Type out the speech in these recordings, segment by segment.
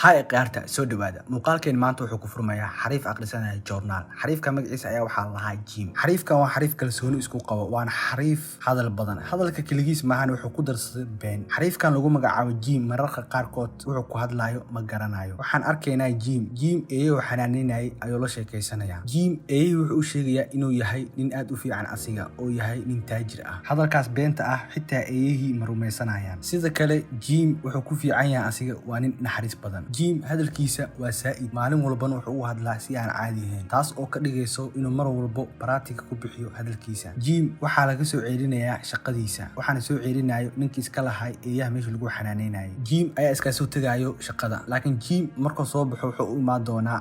هاي قيارتا سو دوادا muuqaalkeen maanta wuxuu ku furmayaa xariif akhrisanaya journal xariifka magaciisa ayaa waxaa lahaa Jim xariifkan waa xariif kalsooni isku qabo waana xariif hadal badan hadalka kaligiis maahan wuxuu ku darsaday been xariifkan lagu magacaabo Jim mararka qaarkood wuxuu ku hadlayo ma garanayo waxaan arkaynaa Jim eeyo xanaaninay ayuu la sheekaysanaya Jim eeyo wuxuu u sheegayaa inuu yahay nin aad u fiican asiga oo yahay nin taajir ah hadalkaas beenta ah xitaa eeyihii ma rumaysanayaan sida kale Jim wuxuu ku fiican yahay asiga waa nin naxariis badan Jim hadalkiisa waa saa'id maalin walbana wuxuu u hadlaa si aan caadi ahayn taas oo ka dhigayso inuu mar walba practice ku bixiyo hadalkiisa Jim waxa laga soo ceelinayaa shaqadiisa waxaana soo ceelinayo ninkii iska lahay eeyaha meesha lagu xanaaneynayo Jim ayaa iska soo tagayo shaqada laakiin Jim markuu soo baxo wuxuu u imaan doonaa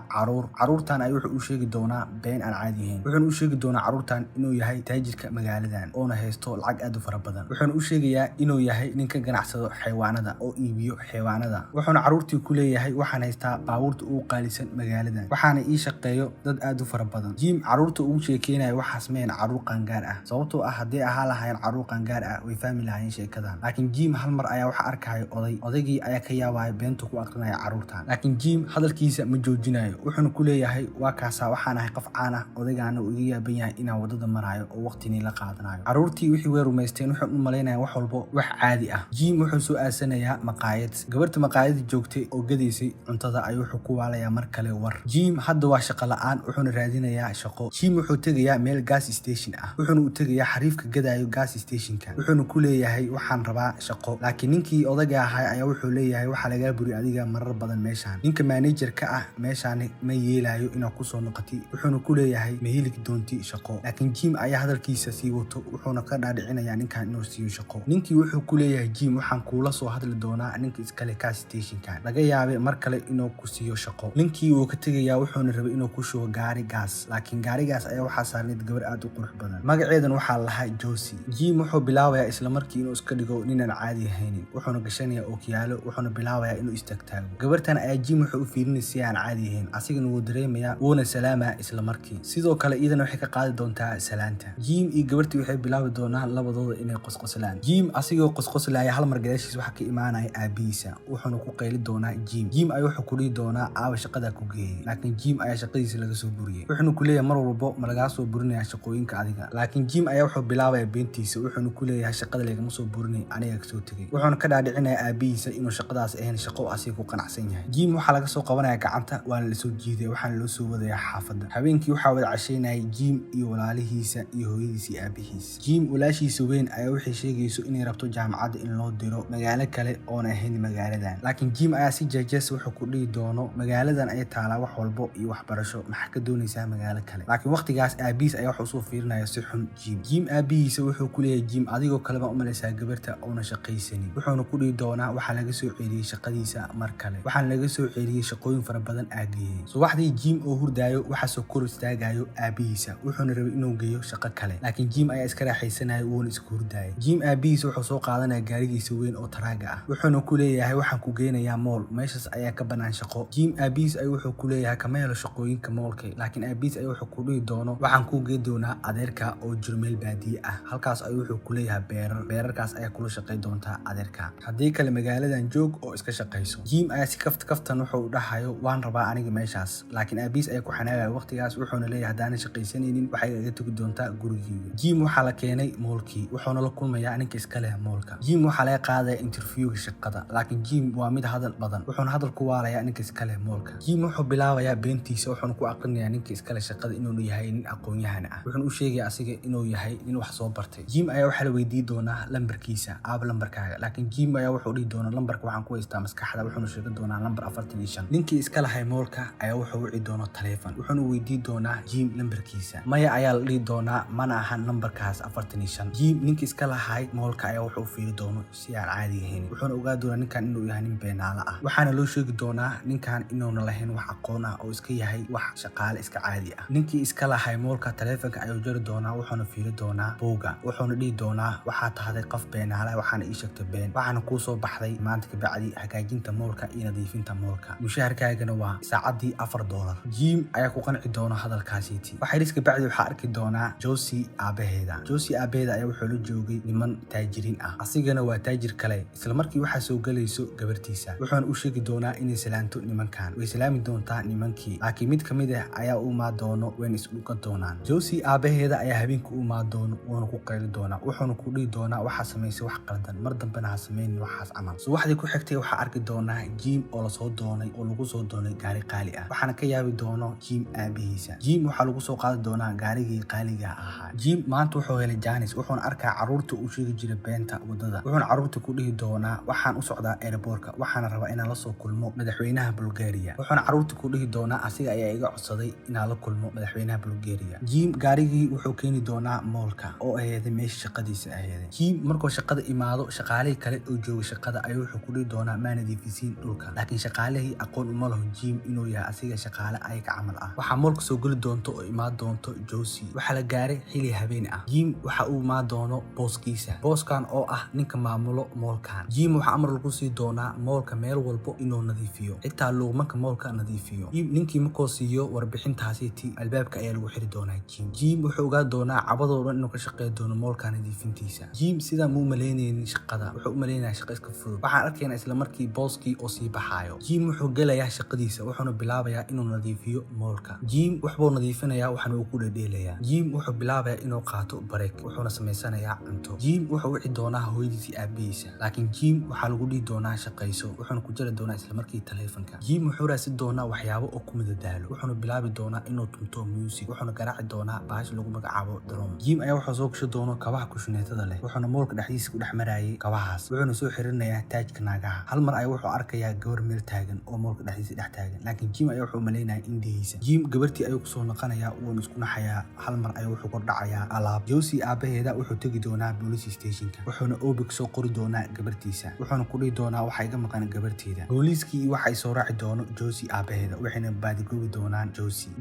caruurtan ay wuxuu u sheegi doonaa been aan caadi ahayn wuxuu u sheegi doonaa caruurtan inuu yahay taajirka magaaladan oo na haysto lacag aad u fara badan wuxuu u sheegayaa inuu yahay ninka ganacsado xayawaanada oo iibiyo xayawaanada wuxuuna caruurtii ku leeyahay waxaan haystaa baabuurta ugu qaalisan magaaladan waxaana ii shaqeeyo dad aad u fara badan Jim caruurta ugu sheekeenayo waxaas meen caruur qaangaar ah sababtoo ah hadii ahaa lahayn caruur qaangaar ah way fahmi lahayn sheekadan laakiin Jim hal mar ayaa waxa arkayo odaygii ayaa ka yaabay beenta ku aqrinaya caruurtan laakiin Jim hadalkiisa ma joojinayo wuxuuna ku leeyahay waa kaasa waxaan ahay qof caan ah odaygaana uu iga yaaban yahay inaan wadada marayo oo waqtiga la qaadanayo caruurtii wixii way rumaysteen wuxuu u maleynaya wax walba wax caadi ah Jim wuxuu soo aasanayaa maqaayad gabarta maqaayada joogtay oo gadaysay cuntada ayuu wuxuu ku waalayaa mar kale war Jim hadda waa shaqo la'aan wuxuuna raadinayaa shaqo Jim wuxuu tagayaa meel gas station ah wuxuuna u tagayaa xariifka gadayo gas stationka wuxuuna ku leeyahay waxaan rabaa shaqo laakiin ninkii odayga ahaa ayaa wuxuu leeyahay waxa laga buri adiga marar badan meeshan ninka manager ka ah meeshan ma yeelayo inuu ku soo noqoti wuxuuna ku leeyahay ma heli doonti shaqo laakiin Jim ayaa hadalkiisa sii wato wuxuuna ka dhaadhicinayaa ninkan inuu siiyo shaqo ninkii wuxuu ku leeyahay Jim waxaan kuula soo hadli doonaa ninka iskale gas stationka laga yaabay mar kale inuu ku siiyo shaqo ninkii uu ka tagayaa wuxuuna rabay inuu ku shubo gaari gas laakiin gaarigaas ayaa waxa saarneed gabar aad u qurux badan magaceedan waxa lahaa Josie Jim wuxuu bilaabayaa isla markii inuu iska dhigo nin aan caadi ahayn wuxuuna gashanayaa ookiyaalo wuxuuna bilaabayaa inuu istagtaago gabartan ayaa Jim wuxuu u fiirinayay si aan caadi ahayn asigana wuu dareemayaa wuuna salaama isla markii sidoo kale iyadana waxay ka qaadi doontaa salaanta Jim iyo gabartii waxay bilaabi doonaan labadooda inay qosqoslaan Jim asigoo qosqoslaya hal mar gadaashiis waxa ka imaanaya aabiisa wuxuuna ku qayli doonaa Jim ay wuxuu ku dhigi doonaa aawa shaqada ku geeyay laakiin Jim ayaa shaqadiisa laga soo buriyay wuxuuna ku leeyahay mar walba ma laga soo burinayaa shaqooyinka adiga laakiin Jim ayaa wuxuu bilaabayaa beentiisa wuxuuna ku leeyahay shaqada laga soo burinay aniga ka soo tagay wuxuuna ka dhaadhicinayaa aabiisa inuu shaqadaas ahayn shaqo asiga ku qanacsan yahay Jim waxa laga soo qabanayaa gacanta waana la soo jiiday waxaana loo soo wadayaa xaafadda habeenkii waxa wada casheynayay Jim iyo walaalihiisa iyo hooyadiisa iyo aabihiisa Jim walaashiisa weyn ayaa waxay sheegayso inay rabto jaamacadda in loo diro magaalo kale oo aan ahayn magaaladan laakiin Jim ayaa si jeejees wuxuu ku dhigi doono magaaladan ay taala wax walba iyo waxbarasho maxaa ka doonaysaa magaalo kale laakiin waqtigaas aabiis ayaa wuxuu soo fiirinaya si xun Jim aabiisa wuxuu ku leeyahay Jim adigoo kale ma u malaysaa gabarta oo na shaqaysanin wuxuuna ku dhigi doonaa waxa laga soo ceeliyay shaqadiisa mar kale waxaan laga soo ceeliyay shaqooyin fara badan aagayay subaxdii Jim oo hurdaayo waxa soo kor istaagayo aabiisa wuxuuna rabay inuu geeyo shaqo kale laakiin Jim ayaa iska raaxaysanaya wuuna iska hurdaayay Jim aabiisa wuxuu soo qaadanaya gaarigiisa weyn oo taraaga ah wuxuuna ku leeyahay waxaan ku geynayaa mool meeshaas ayaa ka banaan shaqo Jim aabiis ay wuxuu ku leeyahay kama helo shaqooyinka moolka laakiin aabiis ay wuxuu ku dhigi doono waxaan ku geey doonaa adeerka oo jirmeel baadiye ah halkaas ay wuxuu ku leeyahay beerarkaas ayaa kula shaqay doontaa adeerka hadii kale magaaladan joog oo iska shaqayso Jim ayaa si kaftan wuxuu dhahayo waan rabaa aniga meeshaas laakiin aabiis ay ku xanaagay waqtigaas wuxuuna leeyahay hadaan shaqaysanaynin waxay iga tagi doontaa gurigeyga Jim waxa la keenay moolkii wuxuuna la kulmayaa ninka iska leh moolka Jim waxa laga qaaday interviewga shaqada laakiin Jim waa mid hadal badan wuxuuna hadal ku waalayaa ninka iska leh moolka Jim wuxuu bilaabayaa beentiisa wuxuuna ku aqrinayaa ninka iska leh shaqada inuu yahay nin aqoon-yahan ah wuxuuna u sheegayaa asiga inuu yahay nin wax soo bartay Jim ayaa waxa la weydiin doonaa lambarkiisa lambarkaaga laakiin Jim ayaa wuxuu dhigi doonaa lambarka waxaan ku haystaa maskaxda wuxuuna sheegi doonaa lambar 45 ninkii iska lahay moolka ayaa wuxuu wici doonaa taleefan wuxuuna weydiin doonaa Jim lambarkiisa maya ayaa la dhigi doonaa mana ahan lambarkaas 45 Jim ninkii iska lahay moolka ayaa wuxuu fiiri doono si aan caadi ahayn wuxuuna ogaa doonaa ninkan inuu yahay nin beenaala ah waxaana loo sheegi doonaa ninkan inuuna lahayn wax aqoon ah oo iska yahay wax shaqaale iska caadi ah ninkii iska lahay moolka taleefanka ayuu jari doonaa wuxuuna fiiri doonaa buuga wuxuuna dhihi doonaa waxaa tahday qof beenaala waxaana ii sheegtay been waxaana kuu soo baxday maanta ka bacdi hagaajinta moolka iyo nadiifinta moolka mushaharkaagana waa saacadii $4 Jim ayaa ku qanci doona hadalkaasiiti waxay iska bacdi waxa arki doonaa Josie aabaheeda ayaa wuxuu la joogay niman taajiriin ah asigana waa taajir kale isla markii waxa soo galayso gabartiisa wuxuuna u sheegi doonaa inay salaanto nimankan way salaami doontaa nimankii laakiin mid kamid ah ayaa u imaan doono wayna isdhukan doonaan. Josie aabaheeda ayaa habeenka u imaan doono wuuna ku qayli doonaa wuxuuna ku dhihi doonaa waxaa samaysay wax qaldan mar dambena ha samaynin waxaas camal. Subaxdii ku xigtay waxaa arki doonaa Jim oo lasoo doonay oo lagu soo doonay gaari qaali ah waxaana ka yaabi doono Jim aabihiisa. Jim waxaa lagu soo qaadi doonaa gaarigii qaaliga ahaa. Jim maanta wuxuu helay Janice wuxuuna arkaa caruurta uu sheegi jiray beenta wadada wuxuuna caruurta ku dhihi doonaa waxaan u socdaa airportka waxaana rabaa inaan la soo kulmo madaxweynaha Bulgaria wuxuuna caruurta ku dhihi doonaa asiga ayaa iga codsaday inaan la kulmo madaxweynaha Bulgaria. Jim gaarigii wuxuu keeni doonaa moolka oo aheeday meesha shaqadiisa aheeday. Jim markuu shaqada imaado shaqaalihii kale oo jooga shaqada ayuu wuxuu ku dhihi doonaa ma nadiifisiin dhulka laakiin shaqaalihii aqoon uma laho Jim inuu yahay asiga shaqaale ayaga camal ah. waxaa moolka soo geli doonto oo imaan doonto Josie waxaa la gaaray xili habeen ah. Jim waxa uu imaan doono booskiisa booskan oo ah ninka maamulo moolkan. Jim waxa amar lagu sii doonaa moolka meel walbo inuu nadiifiyo xitaa luumanka moolka nadiifiyo. Jim ninkii markuu siiyo warbixintaasi albaabka ayaa lagu xiri doonaa Jim wuxuu ogaa doonaa cabadoo dhan inuu ka shaqeyn doono moolka nadiifintiisa. Jim sida muu maleynaynin shaqada wuxuu u maleynayaa shaqo iska fudud. waxaan arkaynaa isla markii booskii oo sii baxaayo. Jim wuxuu gelayaa shaqadiisa wuxuuna bilaabayaa inuu nadiifiyo moolka. Jim wuxuu nadiifinayaa waxaana uu ku dhedheelayaa. Jim wuxuu bilaabayaa inuu qaato break wuxuuna samaysanayaa cunto. Jim wuxuu wici doonaa hooyadiisii aabihiisa laakiin Jim waxaa lagu dhihi doonaa shaqayso wuxuuna ku jiri doonaa isla markii taleefanka. Jim wuxuu raadsin doonaa waxyaabo oo ku madadaalo wuxuuna bilaabi doonaa inuu tunto music wuxuuna garaaci doonaa baash lagu magacaabo drum. Jim ayaa wuxuu soo gasho doono kabaha kushineetada leh wuxuuna moolka dhexdiisa ku dhex marayay kabahaas wuxuuna soo xirinayaa taajka naagaha. hal mar ayaa wuxuu arkayaa gabar meel taagan oo moolka dhexdiisa dhex taagan laakiin Jim ayaa wuxuu maleynayaa indhihiisa. Jim gabartii ayuu kusoo noqonayaa wuuna isku naxayaa hal mar ayuu wuxuu kordhacayaa alaab. Josie aabaheeda wuxuu tegi doonaa police stationka wuxuuna obig soo qori doonaa gabartiisa wuxuuna ku dhihi doonaa waxaa iga maqan gabarteeda. booliiskii waxay soo raaci doono Josie aabaheeda waxayna baadigoobi doonaan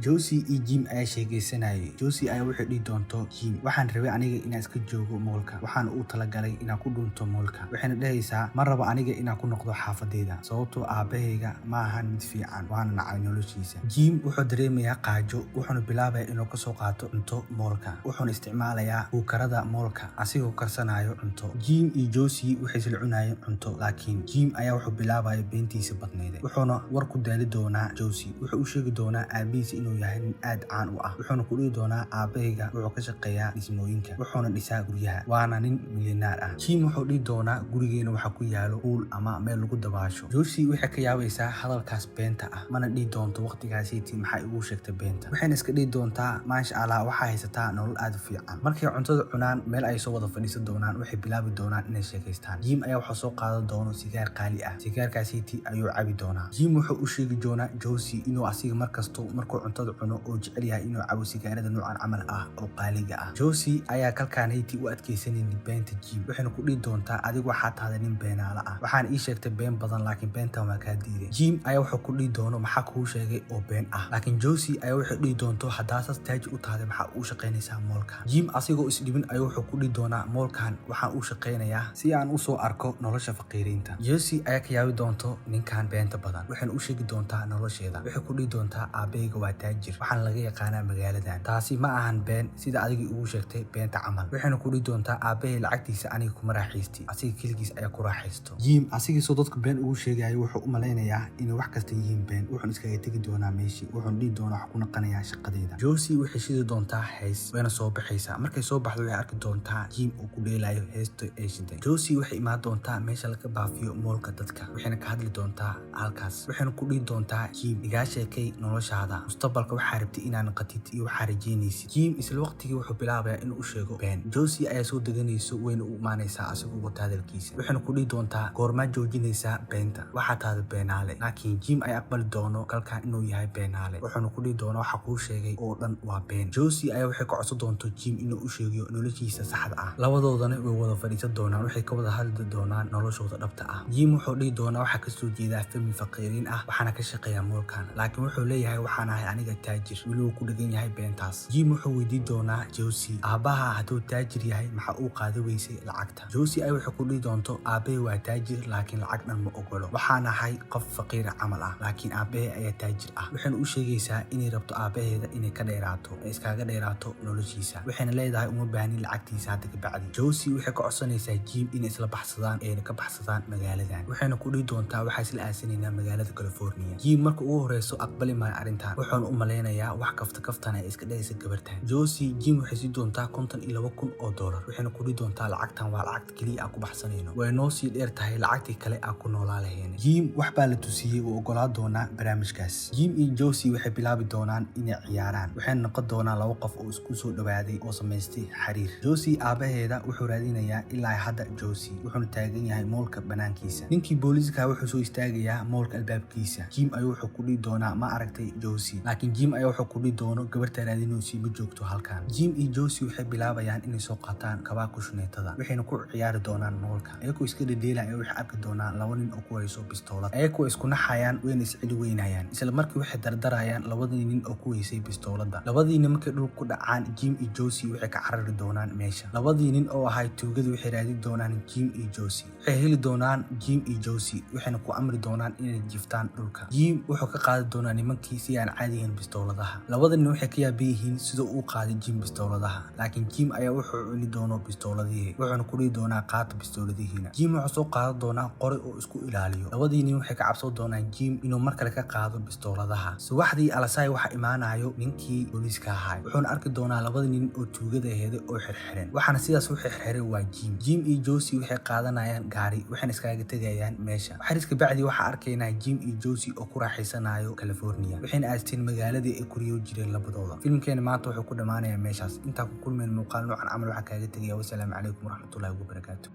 Josie iyo Jim ayaa sheegaysanayay. Josie ayaa wuxuu dhihi doonto Jim waxaan rabay aniga inaan iska joogo moolka waxaana uu talagalay inaan ku dhunto moolka waxayna dhahaysaa ma rabo aniga inaan ku noqdo xaafadeeda sababtoo aabahayga ma ahan mid fiican waana nacay noloshiisa. Jim wuxuu dareemayaa qaajo wuxuuna bilaabayaa inuu kasoo qaato cunto moolka wuxuuna isticmaalayaa kuukarada moolka asigoo karsanayo cunto. Jim iyo Josie waxay isla cunayeen cunto laakiin Jim ayaa wuxuu bilaabaya beentiisa badneed wuxuuna war ku daali doonaa Josie wuxuu u sheegi doonaa aabihiisa inuu yahay nin aad caan u ah wuxuuna ku dhihi doonaa aabahayga wuxuu ka shaqeeyaa dhismooyinka wuxuuna dhisaa guryaha waana nin milyaneer ah. Jim wuxuu dhihi doonaa gurigeena waxaa ku yaalo pool ama meel lagu dabaasho. Josie waxay ka yaabaysaa hadalkaas beenta ah mana dhihi doonto waqtigaasiiti maxay ugu sheegtay beenta waxayna iska dhihi doontaa maasha Allah waxaa haysataa nolol aad u fiican. markay cuntada cunaan meel ay soo wada fadhiisan doonaan waxay bilaabi doonaan inay sheekaystaan. Jim ayaa wuxuu soo qaadan doono sigaar qaali ah sigaarkaasiiti ayuu cabi doonaa. Jim wuxuu u sheegi doonaa Josie inuu asiga markasto markuu cuntada cuno oo jecel yahay inuu cabo sigaarada noocan camal ah oo qaaliga ah. Josie ayaa kalkaanayti u adkaysanaynin beenta Jim waxayna ku dhihi doontaa adigu waxaa tahay nin beenaala ah waxaan ii sheegtay been badan laakiin beentan waa kaa diiday. Jim ayaa wuxuu ku dhihi doono maxaa kuu sheegay oo been ah laakiin Josie ayaa wuxuu dhihi doonto haddaa saas taajir u tahay maxaa uu shaqaynaysaa moolka. Jim asigoo isdhibin ayuu wuxuu ku dhihi doonaa moolkan waxaan uu shaqaynayaa si aan u soo arko nolosha faqiiriinta. Josie ayaa ka yaabi doonto ninkan beenta badan waxayna u sheegi doontaa nolosheeda waxay ku dhihi doontaa aabahayga waa taajir waxaan laga yaqaanaa magaaladan taasi ma ahan been sida adigii ugu sheegtay beenta camal waxayna ku dhihi doontaa aabahay lacagtiisa aniga kuma raaxaystay asiga keligiis ayaa ku raaxaysto. Jim asigiisoo dadka been ugu sheegayo wuxuu u malaynayaa inay wax kasta yihiin been wuxuuna iskaga tegi doonaa meeshii wuxuuna dhihi doonaa wax ku naqanayaa shaqadeeda. Josie waxay shidi doontaa hees wayna soo baxaysaa markay soo baxdo waxay arki doontaa Jim oo ku dheelayo heesta ay shiday. Josie waxay imaan doontaa meesha laga baafiyo moolka dadka waxayna ka hadli doontaa halkaas waxayna ku dhihi doontaa Jim igaa sheekay noloshaada mustaqbalka waxaa rabtay inaan qatid iyo waxaa rajeynaysid. Jim isla waqtigii wuxuu bilaabayaa inuu u sheego been. Josie ayaa soo deganayso wayna u imaanaysaa asigoo wata hadalkiisa waxayna ku dhihi doontaa goormaa joojinaysaa beenta waxaa taada beenaale laakiin Jim ayaa aqbali doono kalkaan inuu yahay beenaale wuxuuna ku dhihi doonaa waxa kuu sheegay oo dhan waa been. Josie ayaa waxay ka codsan doonto Jim inuu u sheegiyo noloshiisa saxda ah labadoodana way wada fadhiisan doonaan waxay ka wada hadli doonaan noloshooda dhabta ah. Jim wuxuu dhihi doonaa waxaa kasoo jeedaa family faqiiriin ah waxaana ka shaqeeyaa moolkan laakiin wuxuu leeyahay waxaan ahay aniga taajir weli uu ku dhagan yahay beentaas. Jim wuxuu weydiin doonaa Josie aabaha hadduu taajir yahay maxaa uu qaada weysay lacagta. Josie ayaa waxay ku dhihi doonto aabahay waa taajir laakiin lacag dhan ma ogolo waxaan ahay qof faqiira camal ah laakiin aabahay ayaa taajir ah waxayna u sheegaysaa inay rabto aabaheeda inay ka dheeraato ay iskaga dheeraato noloshiisa waxayna leedahay uma baahnin lacagtiisa hadda kabacdi. Josie waxay ka codsanaysaa Jim inay isla baxsadaan ayna ka baxsadaan magaaladan waxayna ku dhihi doontaa waxaa isla aasinayna magaalada California. Jim marka ugu horeyso aqbali maayo arrintan, wuxuuna u maleynayaa wax kaftan ay iska dhaysa gabartan. Josie Jim waxay si doontaa $52,000 waxayna ku dhigi doontaa lacagtan waa lacagta kaliya aan ku baxsanayno, way noo sii dheer tahay lacagtii kale aan ku noolaa lahayn. Jim wax baa la tusiyey oo ogolaa doona barnaamijkaas. Jim iyo Josie waxay bilaabi doonaan inay ciyaaraan, waxayna noqon doonaan laba qof oo isku soo dhawaaday oo samaystay xiriir. Josie aabaheeda wuxuu raadinayaa ilaa hadda Josie wuxuuna taagan yahay moolka banaankiisa. ninkii booliiska wuxuu soo istaagayaa moolka albaabkiisa. Jim ayuu wuxuu ku dhihi doonaa ma aragtay Josie, laakiin Jim ayaa wuxuu ku dhihi doono gabarta raadinaysa ma joogto halkan. Jim iyo Josie waxay bilaabayaan inay soo qaataan kabaha kushneetada waxayna ku ciyaari doonaan moolka. Ayagoo iska dhedheelaya waxay arki doonaan laba nin oo ku hayso bistoolad. Ayagoo isku naxayaan wayna isceli weynayaan, isla markii waxay dardarayaan labadii nin oo ku haysay bistoolada. labadii nin markay dhulka ku dhacaan Jim iyo Josie waxay ka carari doonaan meesha. labadii nin oo ahay tuugada waxay raadin doonaan Jim iyo Josie, waxay heli doonaan Jim iyo Josie waxayna ku amri doonaan inay jiftaan dhulka. Jim wuxuu ka qaadi doonaa nimankii si aan caadi ahayn bistooladaha. labada nin waxay ka yaaban yihiin sida uu qaaday Jim bistooladaha, laakiin Jim ayaa wuxuu cuni doono bistooladihii wuxuuna ku dhihi doonaa qaata bistooladihiina. Jim wuxuu soo qaadan doonaa qori oo isku ilaaliyo. labadii nin waxay ka cabsan doonaan Jim inuu mar kale ka qaado bistooladaha. subaxdii Alasai waxa imaanayo ninkii booliiska ahaa wuxuuna arki doonaa labada nin oo tuugada aheyd oo xirxiran, waxaana sidaas u xirxiray waa Jim. Jim iyo Josie waxay qaadanayaan gaari waxayna iskaga tegayaan meesha. xariiska bacdi waxa arkaynaa Jim iyo Josie oo ku raaxaysanayo California waxayna aasteen magaaladii ay kuriyo jireen labadooda. filmkeena maanta wuxuu ku dhamaanayaa meeshaas. intaa ku kulmeen muuqaal noocan camal waxa kaaga tagaya. wassalaamu calaykum waraxmatullaahi wabarakaatuh.